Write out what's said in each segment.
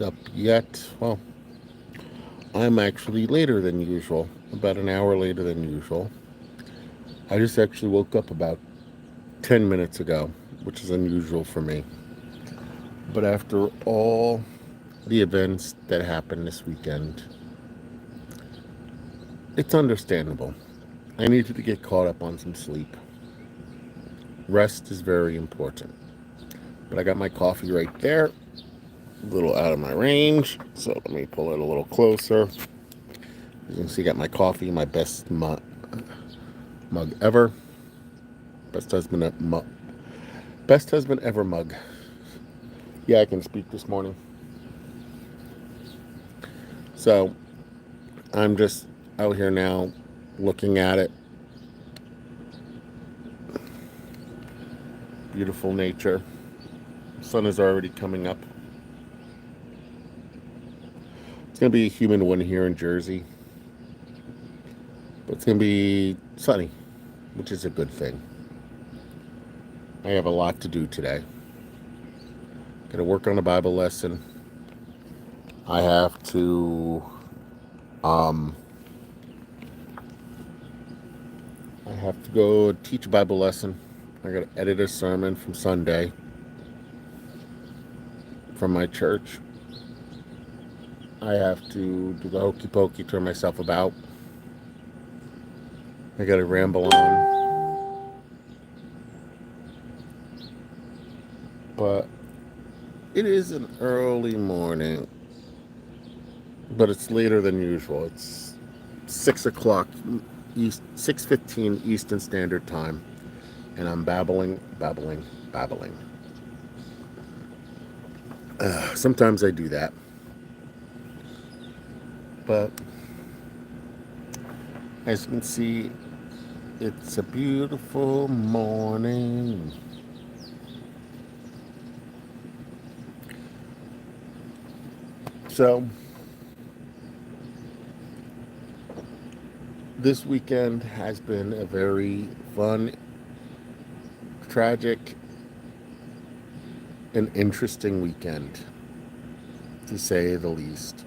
Up yet. Well, I'm actually later than usual, about an hour later than usual. I just actually woke up about 10 minutes ago, which is unusual for me. But after all the events that happened this weekend, it's understandable. I needed to get caught up on some sleep. Rest is very important. But I got my coffee right there, a little out of my range. So let me pull it a little closer. As you can see, I got my coffee, my best mug ever. Best husband, best husband ever mug. Yeah, I can speak this morning. So I'm just out here now looking at it. Beautiful nature. Sun is already coming up. It's going to be a humid one here in Jersey, but it's going to be sunny, which is a good thing. I have a lot to do today. Got to work on a Bible lesson. I have to um I have to go teach a Bible lesson. I got to edit a sermon from Sunday from my church. I have to do the hokey pokey, turn myself about. I got to ramble on. But it is an early morning, but it's later than usual. It's 6 o'clock, 6:15 Eastern Standard Time, and I'm babbling. Sometimes I do that, but as you can see, it's a beautiful morning. So this weekend has been a very fun, tragic, and interesting weekend, to say the least.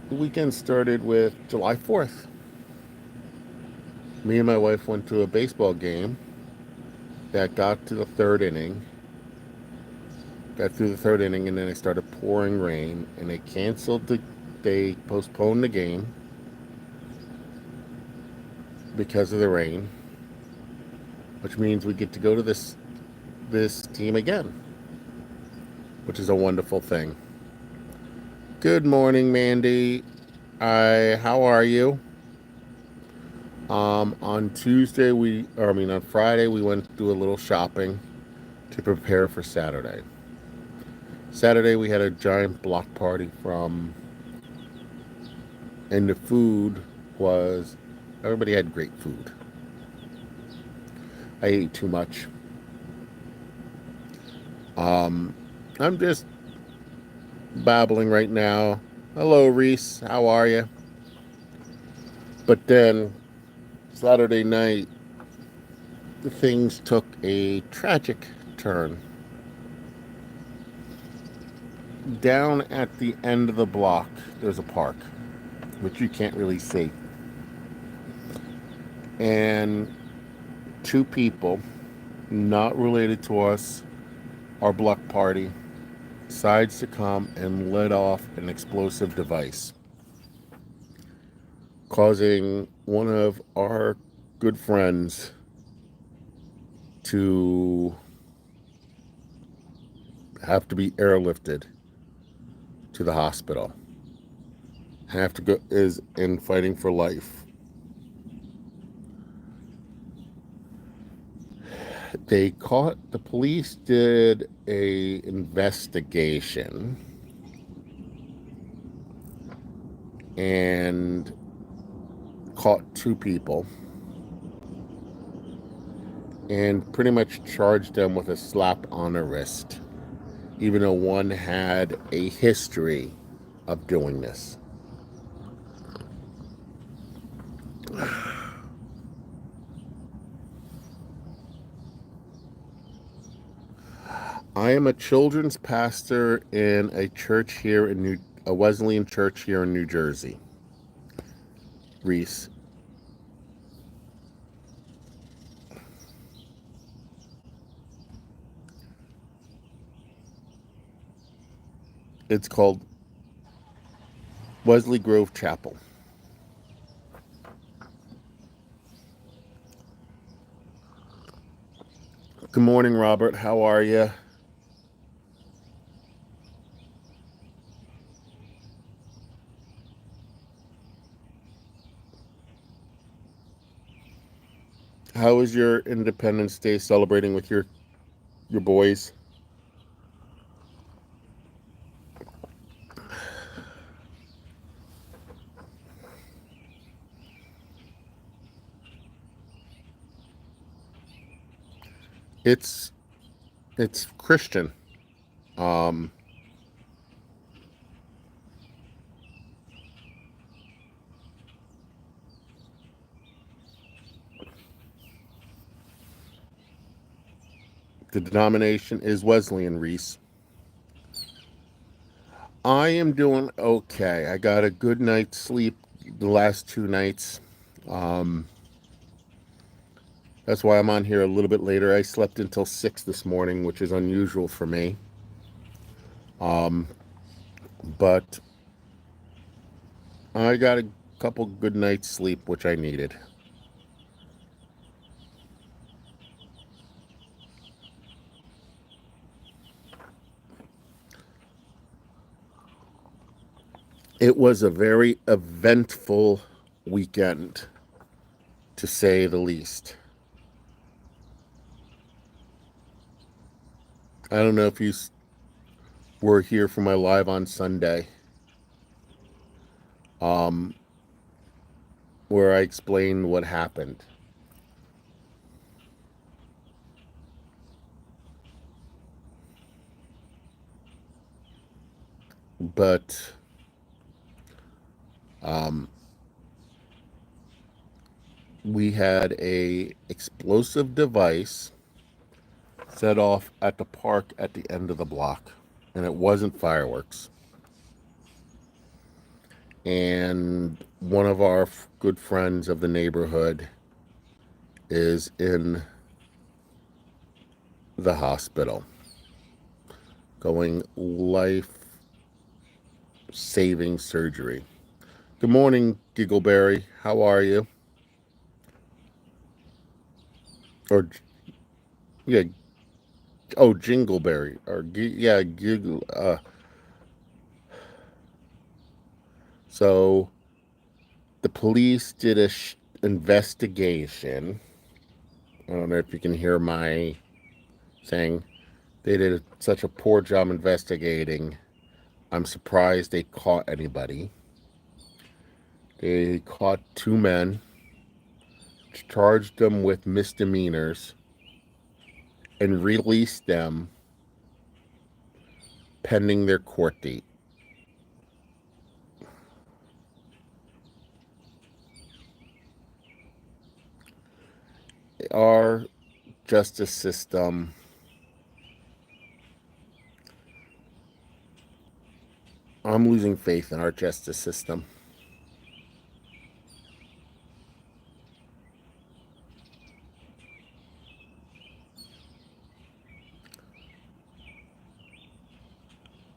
The weekend started with July 4th. Me and my wife went to a baseball game that got to the third inning, got through the third inning, and then it started pouring rain, and they postponed the game because of the rain, which means we get to go to this team again, which is a wonderful thing. Good morning, Mandy. How are you? On Tuesday, on Friday, we went to do a little shopping to prepare for Saturday. Saturday, we had a giant block party and the food was, everybody had great food. I ate too much. Um, I'm just babbling right now. Hello, Reese. How are you? But then Saturday night, things took a tragic turn. Down at the end of the block, there's a park, which you can't really see. And two people, not related to us, our block party, decides to come and let off an explosive device, causing one of our good friends to have to be airlifted to the hospital. Have to go is in fighting for life. The police did a investigation and caught two people and pretty much charged them with a slap on the wrist, even though one had a history of doing this. I am a children's pastor in a church here in a Wesleyan church here in New Jersey. Reese. It's called Wesley Grove Chapel. Good morning, Robert. How are you? How was your Independence Day celebrating with your boys? It's Christian. Um, the denomination is Wesleyan, Reese. I am doing okay. I got a good night's sleep the last 2 nights. That's why I'm on here a little bit later. I slept until 6 this morning, which is unusual for me. But I got a couple good nights sleep, which I needed. It was a very eventful weekend, to say the least. I don't know if you were here for my live on Sunday, where I explained what happened. But we had a explosive device set off at the park at the end of the block, and it wasn't fireworks. And one of our good friends of the neighborhood is in the hospital going life-saving surgery. Good morning, Giggleberry. How are you? Or, yeah, oh, Jingleberry. Or, yeah, Giggle. So, the police did a investigation. I don't know if you can hear my saying. They did such a poor job investigating. I'm surprised they caught anybody. They caught 2 men, charged them with misdemeanors, and released them pending their court date. Our justice system, I'm losing faith in our justice system.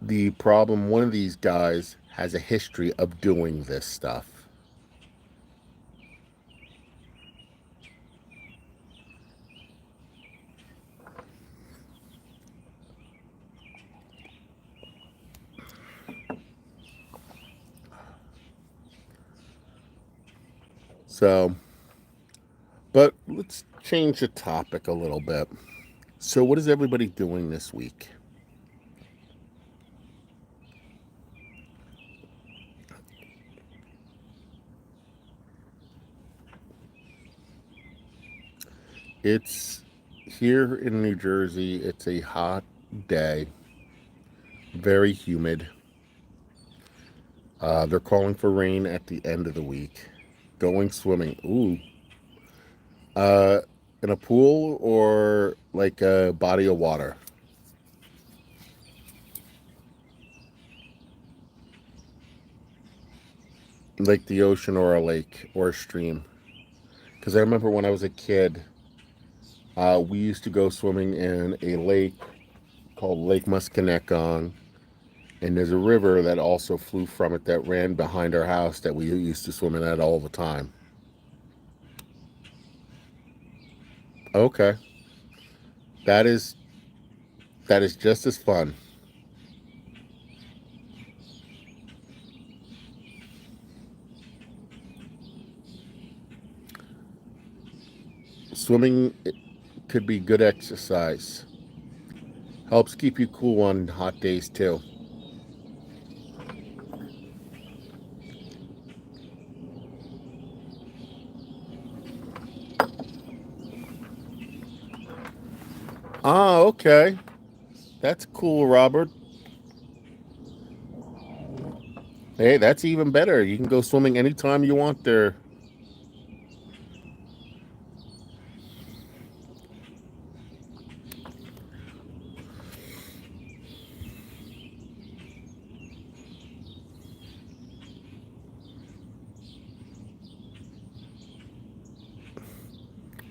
The problem, one of these guys has a history of doing this stuff. So, but let's change the topic a little bit. So, what is everybody doing this week? It's here in New Jersey, it's a hot day, very humid. They're calling for rain at the end of the week. Going swimming. Ooh. In a pool or like a body of water? like the ocean or a lake or a stream. Because I remember when I was a kid, we used to go swimming in a lake called Lake Musconetcong, and there's a river that also flew from it that ran behind our house that we used to swim in at all the time. Okay, that is that is just as fun. Swimming could be good exercise. Helps keep you cool on hot days too. Ah, okay. That's cool, Robert. Hey, that's even better. You can go swimming anytime you want there.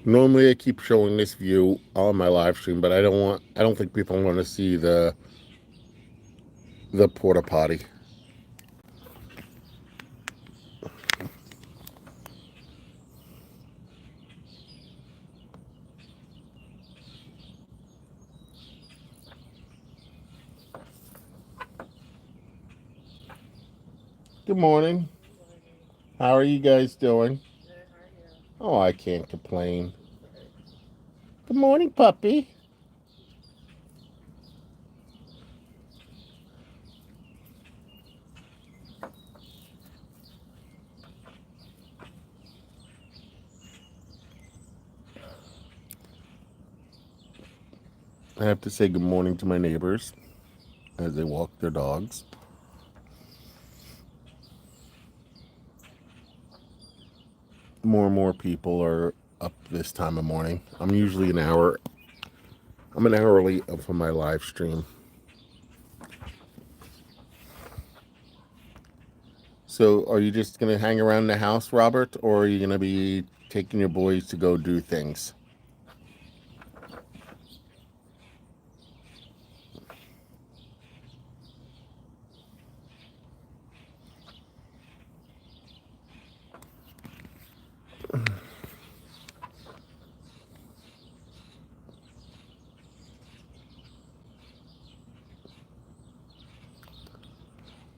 Normally I keep showing this view on my live stream, but I don't think people want to see the porta potty. Good morning. How are you guys doing? Oh, I can't complain. Good morning, puppy. I have to say good morning to my neighbors as they walk their dogs. More and more people are up this time of morning. I'm usually I'm an hour late for my live stream. So are you just going to hang around the house, Robert, or are you going to be taking your boys to go do things?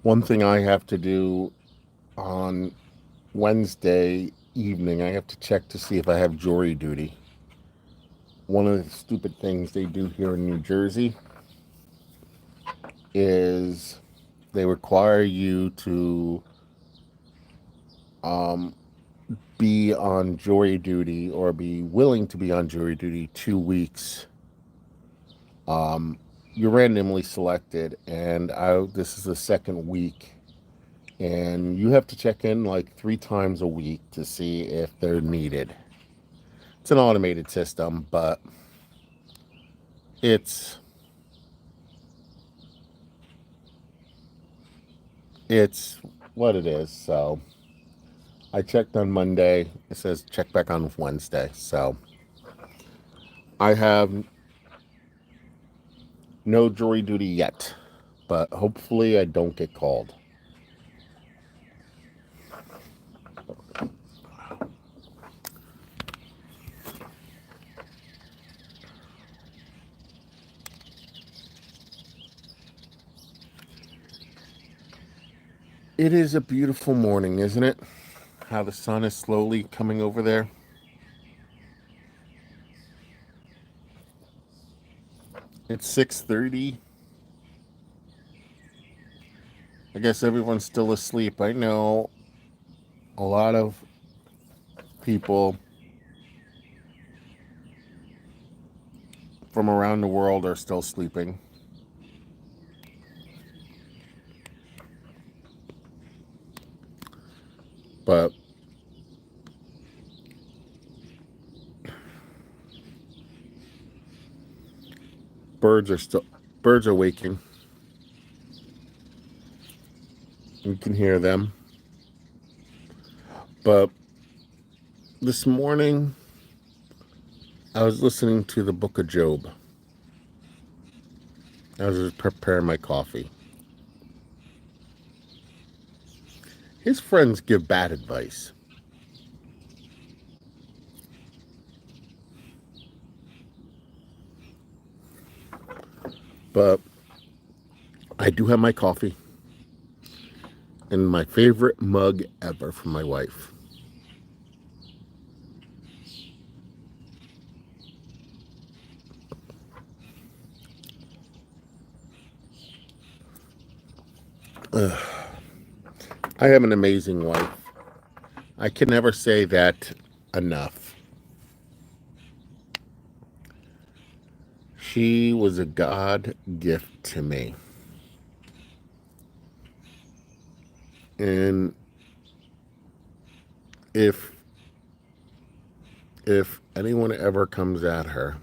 One thing I have to do on Wednesday evening, I have to check to see if I have jury duty. One of the stupid things they do here in New Jersey is they require you to um, be on jury duty or be willing to be on jury duty 2 weeks. You're randomly selected, and this is the second week, and you have to check in like 3 times a week to see if they're needed. It's an automated system, but it's it's what it is. So I checked on Monday. It says check back on Wednesday. So I have no jury duty yet, but hopefully I don't get called. It is a beautiful morning, isn't it? How the sun is slowly coming over there. It's 6:30. I guess everyone's still asleep. I know a lot of people from around the world are still sleeping. But birds are still birds are waking. You can hear them. But this morning, I was listening to the book of Job. I was preparing my coffee. His friends give bad advice. But I do have my coffee and my favorite mug ever from my wife. I have an amazing wife. I can never say that enough. She was a God gift to me. And if anyone ever comes at her,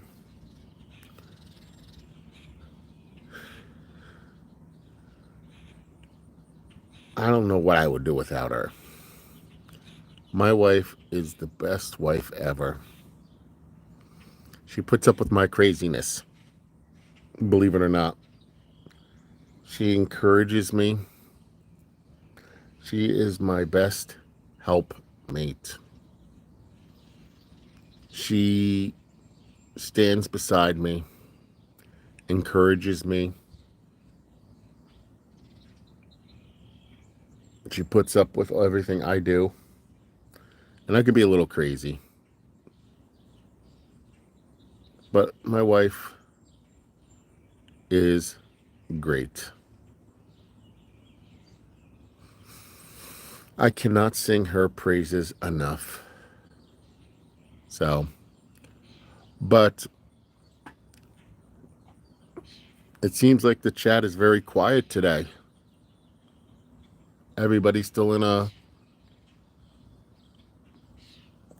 I don't know what I would do without her. My wife is the best wife ever. She puts up with my craziness, believe it or not. She encourages me. She is my best helpmate. She stands beside me, encourages me. She puts up with everything I do. And I can be a little crazy. But my wife is great. I cannot sing her praises enough. So, but it seems like the chat is very quiet today. Everybody's still in a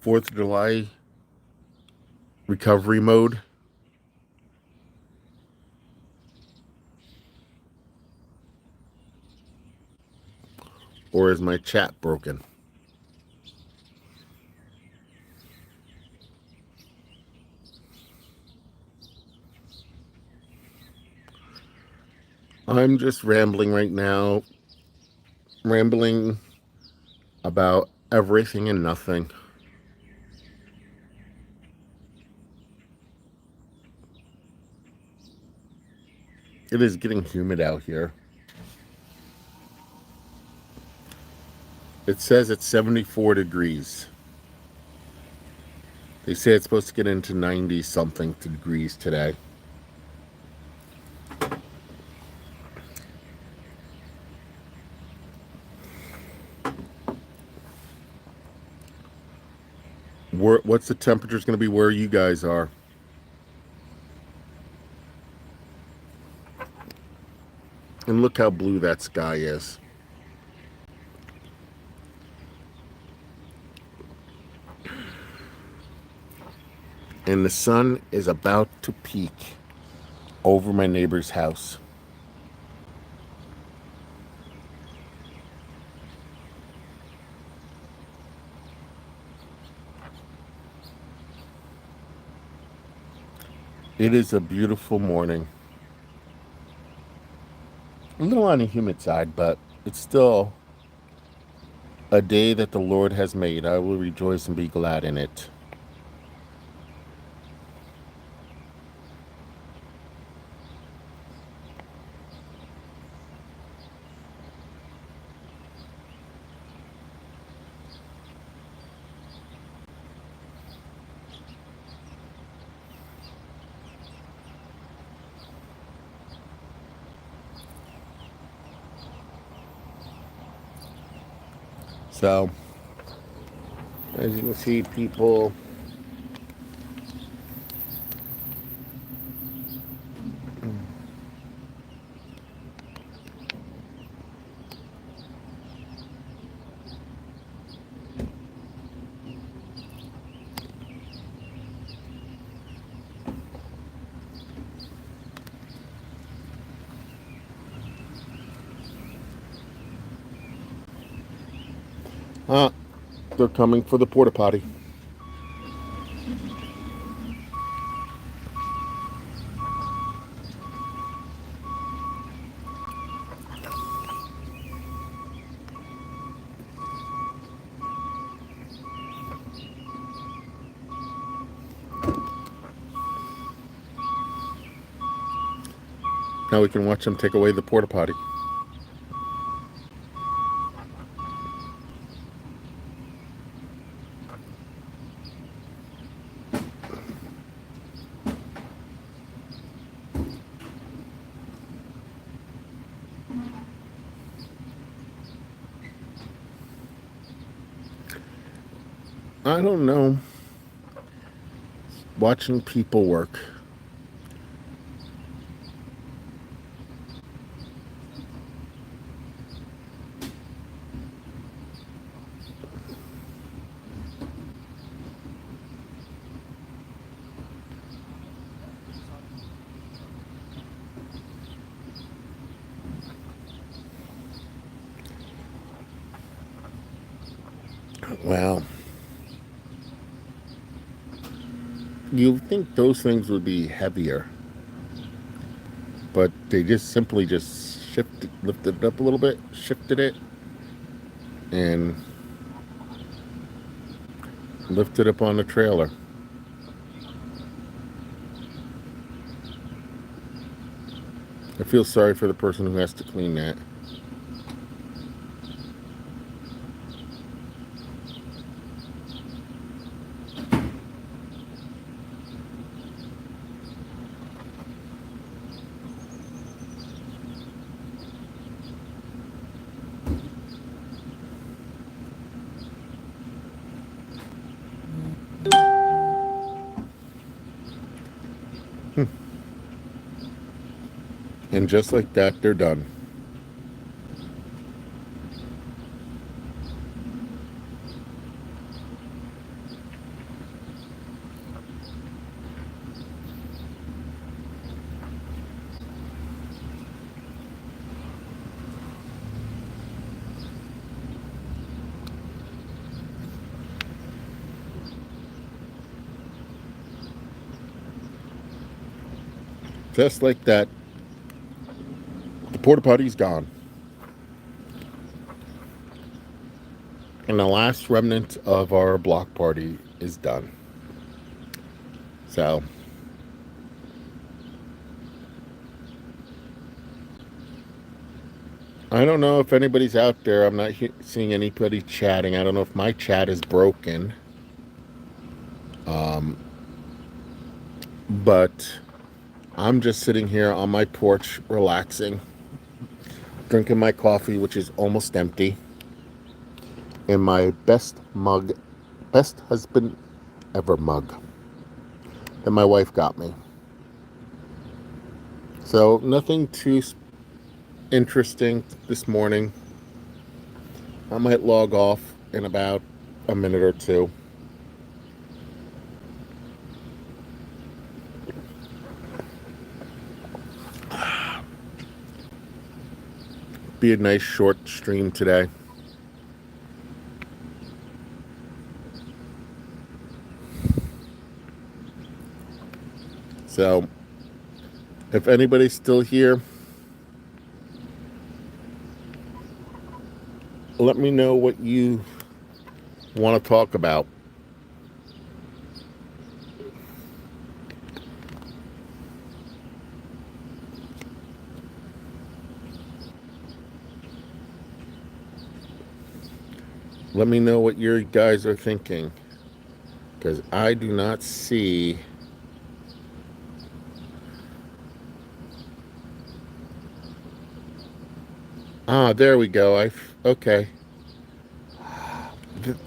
4th of July recovery mode. Or is my chat broken? I'm just rambling right now. Rambling about everything and nothing. It is getting humid out here. It says it's 74 degrees. They say it's supposed to get into 90 something degrees today. What's the temperatures going to be where you guys are? And look how blue that sky is. And the sun is about to peak over my neighbor's house. It is a beautiful morning. A little on the humid side, but it's still a day that the Lord has made. I will rejoice and be glad in it. So, as you can see, people They're coming for the porta potty. Now we can watch them take away the porta potty. I don't know. Watching people work. Well, you think those things would be heavier, but they just simply lifted it up a little bit, shifted it, and lifted up on the trailer. I feel sorry for the person who has to clean that. And just like that, they're done. Just like that, the porta potty's gone. And the last remnant of our block party is done. So, I don't know if anybody's out there. I'm not seeing anybody chatting. I don't know if my chat is broken. But I'm just sitting here on my porch relaxing, drinking my coffee, which is almost empty, in my best husband ever mug that my wife got me. So nothing too interesting this morning. I might log off in about a minute or two. Be a nice short stream today. So, if anybody's still here, let me know what you want to talk about. Let me know what your guys are thinking, because I do not see there we go. Okay.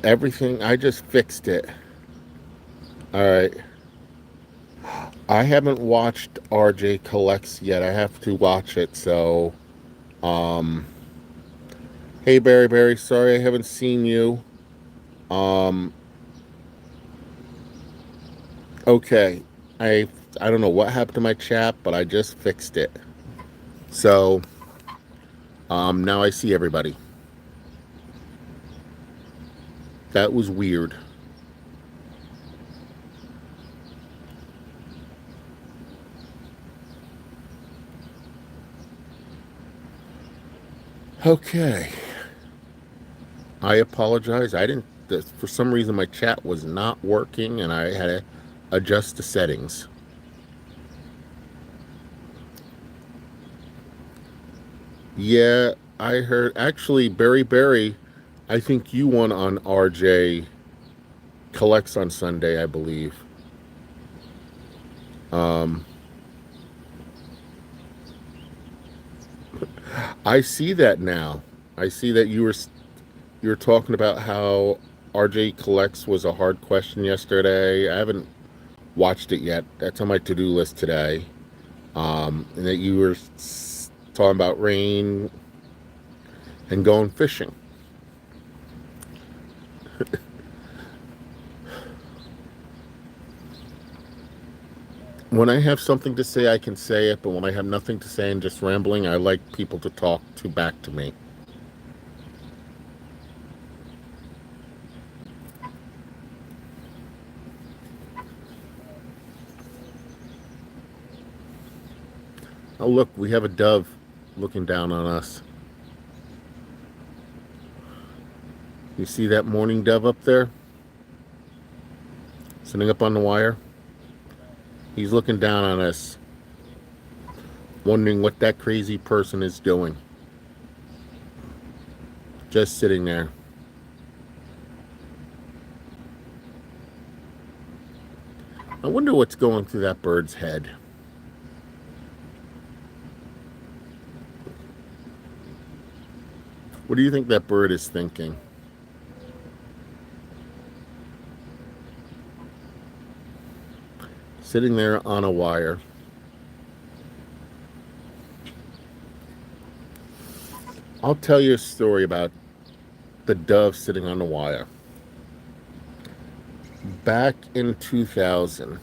Everything, I just fixed it. All right. I haven't watched RJ Collects yet. I have to watch it. So, hey Barry, sorry I haven't seen you. Okay. I don't know what happened to my chat, but I just fixed it. So, now I see everybody. That was weird. Okay. I apologize. I didn't, for some reason, my chat was not working and I had to adjust the settings. Yeah, I heard. Actually, Berry, I think you won on RJ Collects on Sunday, I believe. Um, I see that now. I see that you were talking about how RJ Collects was a hard question yesterday. I haven't watched it yet. That's on my to-do list today. And that you were talking about rain and going fishing. When I have something to say, I can say it, but when I have nothing to say and just rambling, I like people to talk to back to me. Oh, look, we have a dove looking down on us. You see that mourning dove up there? Sitting up on the wire? He's looking down on us, wondering what that crazy person is doing. Just sitting there. I wonder what's going through that bird's head. What do you think that bird is thinking? Sitting there on a wire. I'll tell you a story about the dove sitting on the wire. Back in 2000,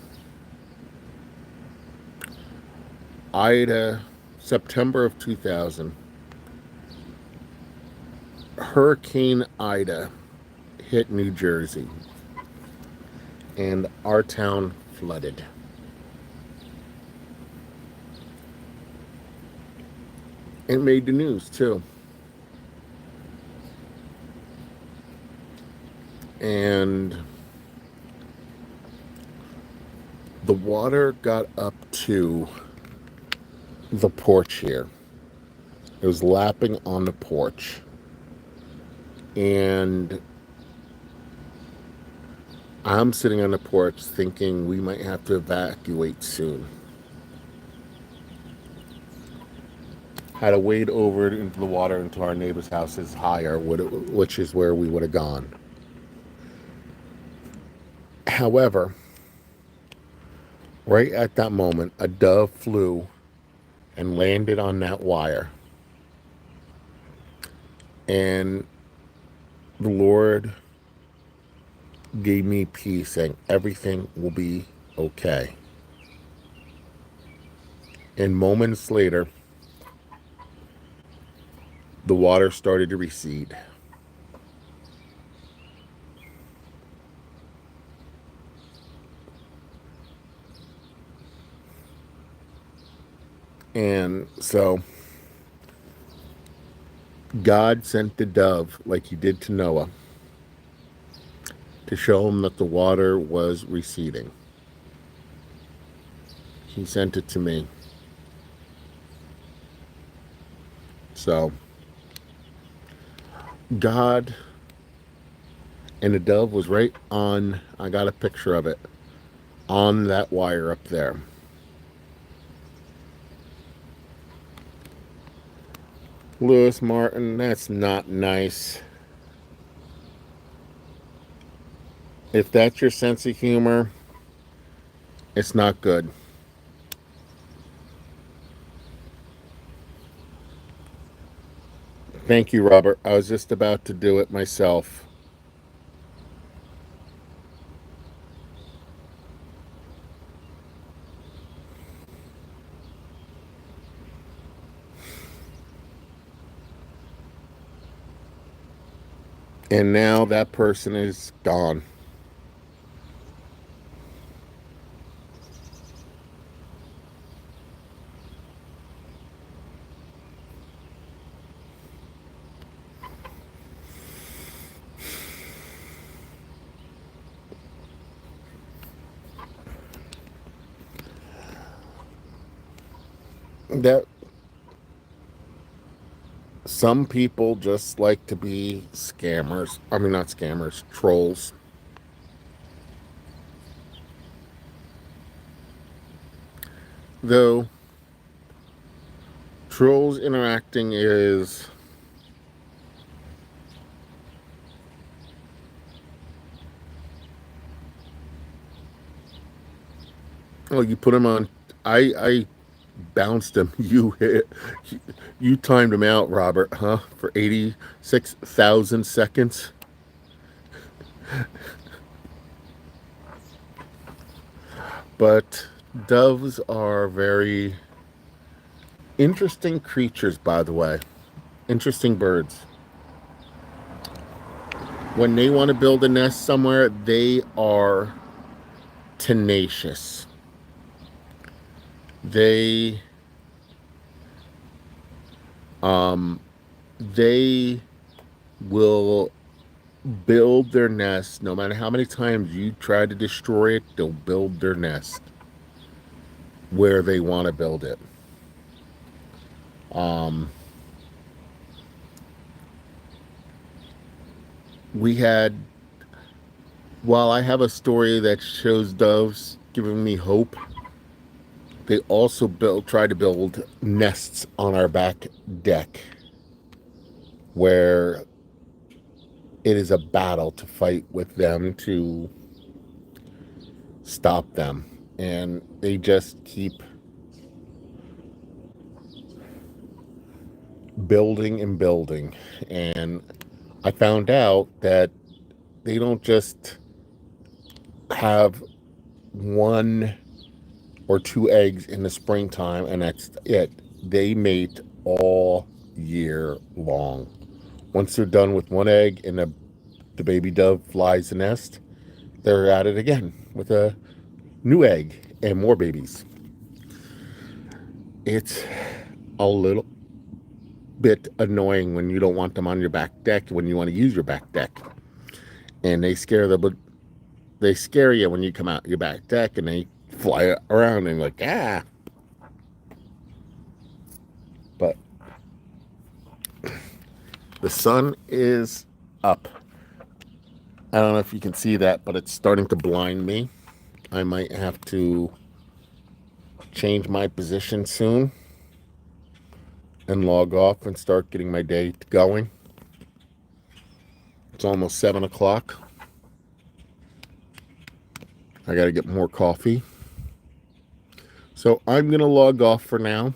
Ida, September of 2000, Hurricane Ida hit New Jersey and our town flooded. It made the news too. And the water got up to the porch here. It was lapping on the porch. And I'm sitting on the porch thinking we might have to evacuate soon. Had to wade over into the water into our neighbor's house is higher, which is where we would have gone. However, right at that moment, a dove flew and landed on that wire. And the Lord gave me peace, saying everything will be okay. And moments later, the water started to recede. And so God sent the dove like he did to Noah to show him that the water was receding. He sent it to me. So God and the dove was right on, I got a picture of it, on that wire up there. Lewis Martin, that's not nice. If that's your sense of humor, it's not good. Thank you, Robert. I was just about to do it myself. And now that person is gone. That some people just like to be scammers. I mean, not scammers, trolls. Though trolls interacting is, oh, you put them on. I bounced him. You timed him out, Robert, huh? For 86,000 seconds. But doves are very interesting creatures, by the way. Interesting birds. When they want to build a nest somewhere, they are tenacious. They they will build their nest no matter how many times you try to destroy it. They'll build their nest where they want to build it. We had, while I have a story that shows doves giving me hope, they also try to build nests on our back deck where it is a battle to fight with them to stop them. And they just keep building and building. And I found out that they don't just have one or two eggs in the springtime and that's it. They mate all year long. Once they're done with one egg and the baby dove flies the nest, they're at it again with a new egg and more babies. It's a little bit annoying when you don't want them on your back deck, when you want to use your back deck. And they scare you when you come out your back deck and they fly around and like, ah. But the sun is up. I don't know if you can see that, but it's starting to blind me. I might have to change my position soon and log off and start getting my day going. It's almost 7 o'clock. I got to get more coffee. So I'm going to log off for now.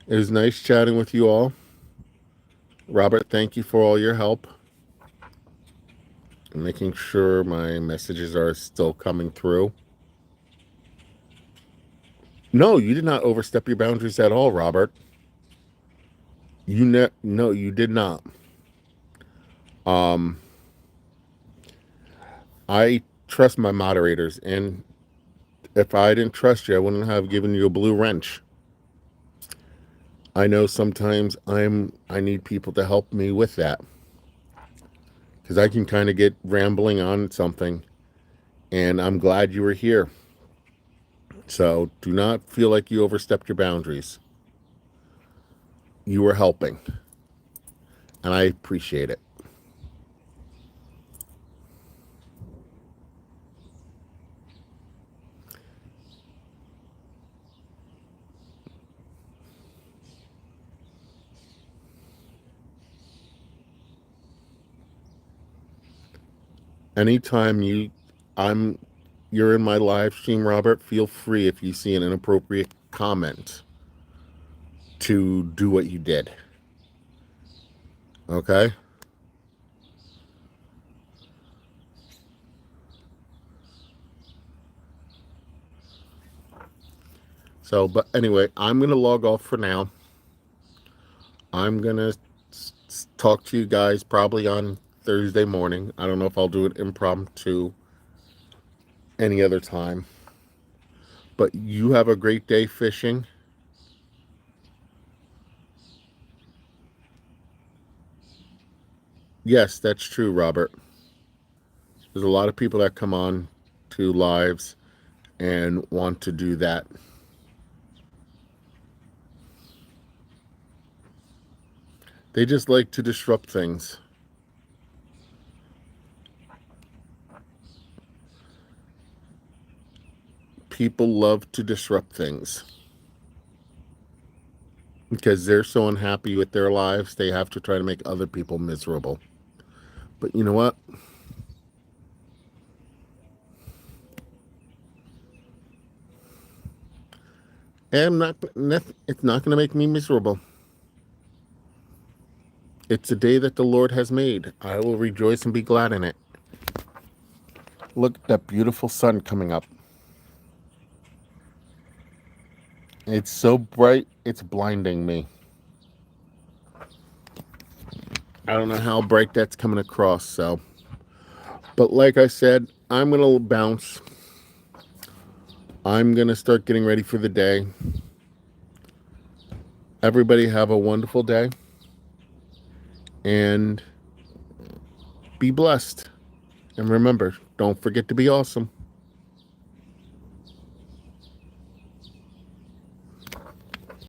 It was nice chatting with you all. Robert, thank you for all your help. I'm making sure my messages are still coming through. No, you did not overstep your boundaries at all, Robert. No, you did not. I trust my moderators, and if I didn't trust you, I wouldn't have given you a blue wrench. I know sometimes I need people to help me with that because I can kind of get rambling on something, and I'm glad you were here. So do not feel like you overstepped your boundaries. You were helping, and I appreciate it. Anytime you're in my live stream, Robert, feel free if you see an inappropriate comment to do what you did. Okay? So, but anyway, I'm going to log off for now. I'm going to talk to you guys probably on Thursday morning. I don't know if I'll do it impromptu any other time. But you have a great day fishing. Yes, that's true, Robert. There's a lot of people that come on to lives and want to do that. They just like to disrupt things. People love to disrupt things because they're so unhappy with their lives, they have to try to make other people miserable. But you know what? It's not going to make me miserable. It's a day that the Lord has made. I will rejoice and be glad in it. Look at that beautiful sun coming up. It's so bright, it's blinding me. I don't know how bright that's coming across, so. But like I said, I'm going to bounce. I'm going to start getting ready for the day. Everybody have a wonderful day. And be blessed. And remember, don't forget to be awesome.